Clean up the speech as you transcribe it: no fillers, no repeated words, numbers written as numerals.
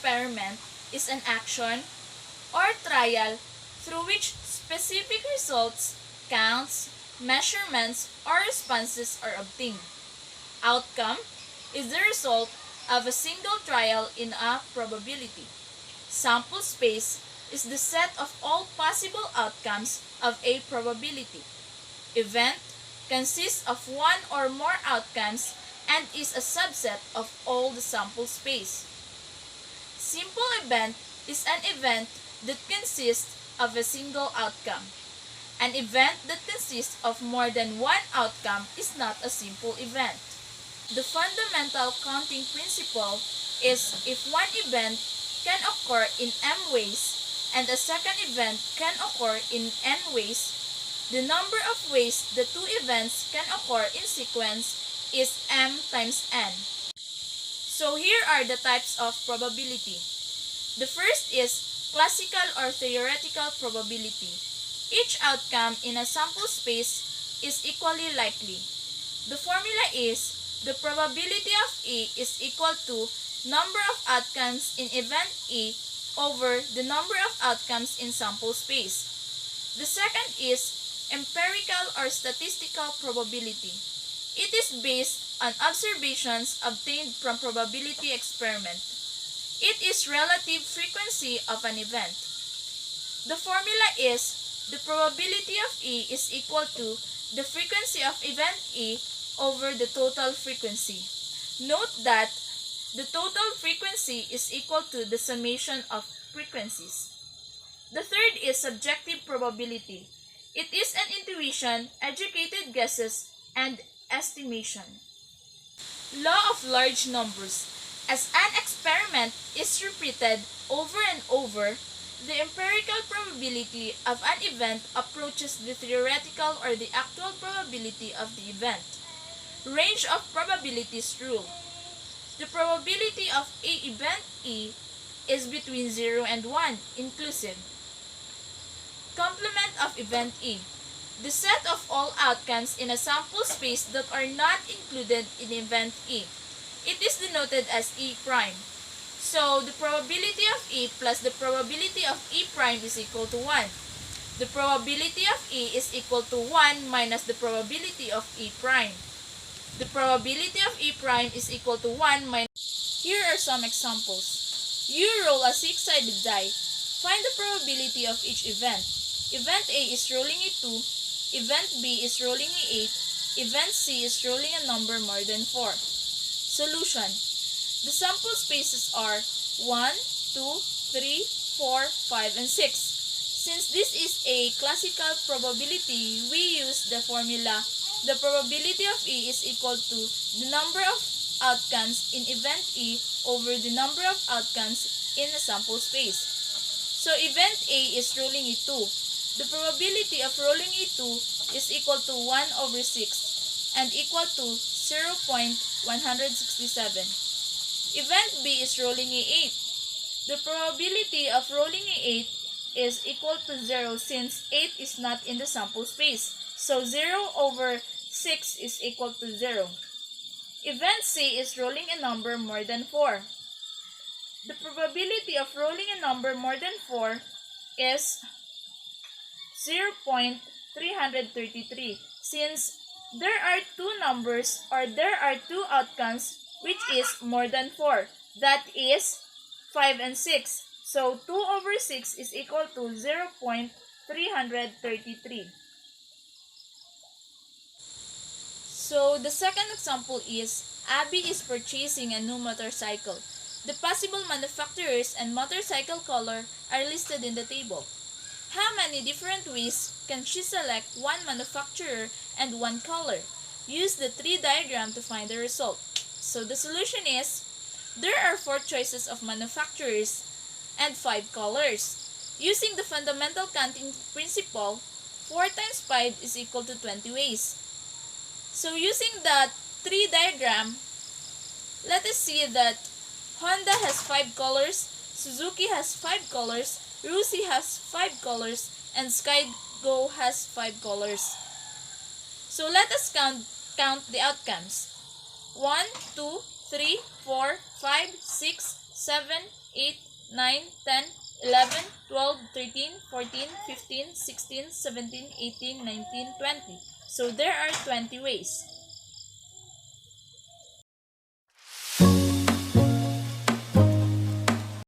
experiment is an action or trial through which specific results, counts, measurements, or responses are obtained. Outcome is the result of a single trial in a probability. Sample space is the set of all possible outcomes of a probability. Event consists of one or more outcomes and is a subset of all the sample space. Simple event is an event that consists of a single outcome. An event that consists of more than one outcome is not a simple event. The fundamental counting principle is if one event can occur in m ways and a second event can occur in n ways, the number of ways the two events can occur in sequence is m times n. So here are the types of probability. The first is classical or theoretical probability. Each outcome in a sample space is equally likely. The formula is the probability of A is equal to number of outcomes in event A over the number of outcomes in sample space. The second is empirical or statistical probability. It is based on observations obtained from probability experiment. It is relative frequency of an event. The formula is the probability of A is equal to the frequency of event A over the total frequency. Note that the total frequency is equal to the summation of frequencies. The third is subjective probability. It is an intuition, educated guesses, and estimation. Law of large numbers. As an experiment is repeated over and over, the empirical probability of an event approaches the theoretical or the actual probability of the event. Range of probabilities rule. The probability of a event E is between 0 and 1, inclusive. Complement of event E. The set of all outcomes in a sample space that are not included in event E. It is denoted as E prime. So, the probability of E plus the probability of E prime is equal to 1. The probability of E is equal to 1 minus the probability of E prime. The probability of E prime is equal to 1 minus... Here are some examples. You roll a 6-sided die. Find the probability of each event. Event A is rolling a 2. Event B is rolling a 8. Event C is rolling a number more than 4. Solution. The sample spaces are 1, 2, 3, 4, 5, and 6. Since this is a classical probability, we use the formula the probability of E is equal to the number of outcomes in event E over the number of outcomes in a sample space. So event A is rolling a 2. The probability of rolling a 2 is equal to 1 over 6 and equal to 0.167. Event B is rolling a 8. The probability of rolling a 8 is equal to 0 since 8 is not in the sample space. So 0 over 6 is equal to 0. Event C is rolling a number more than 4. The probability of rolling a number more than 4 is 0.333 since there are two numbers or there are two outcomes which is more than 4. That is 5 and 6. So 2 over 6 is equal to 0.333. So the second example is Abby is purchasing a new motorcycle. The possible manufacturers and motorcycle color are listed in the table. How many different ways can she select one manufacturer and one color? Use the tree diagram to find the result. So the solution is, there are 4 choices of manufacturers and 5 colors. Using the fundamental counting principle, 4 times 5 is equal to 20 ways. So using the tree diagram, let us see that Honda has 5 colors, Suzuki has 5 colors, Rusi has 5 colors, and Skygo has 5 colors. So let us count the outcomes. 1, 2, 3, 4, 5, 6, 7, 8, 9, 10, 11, 12, 13, 14, 15, 16, 17, 18, 19, 20. So there are 20 ways.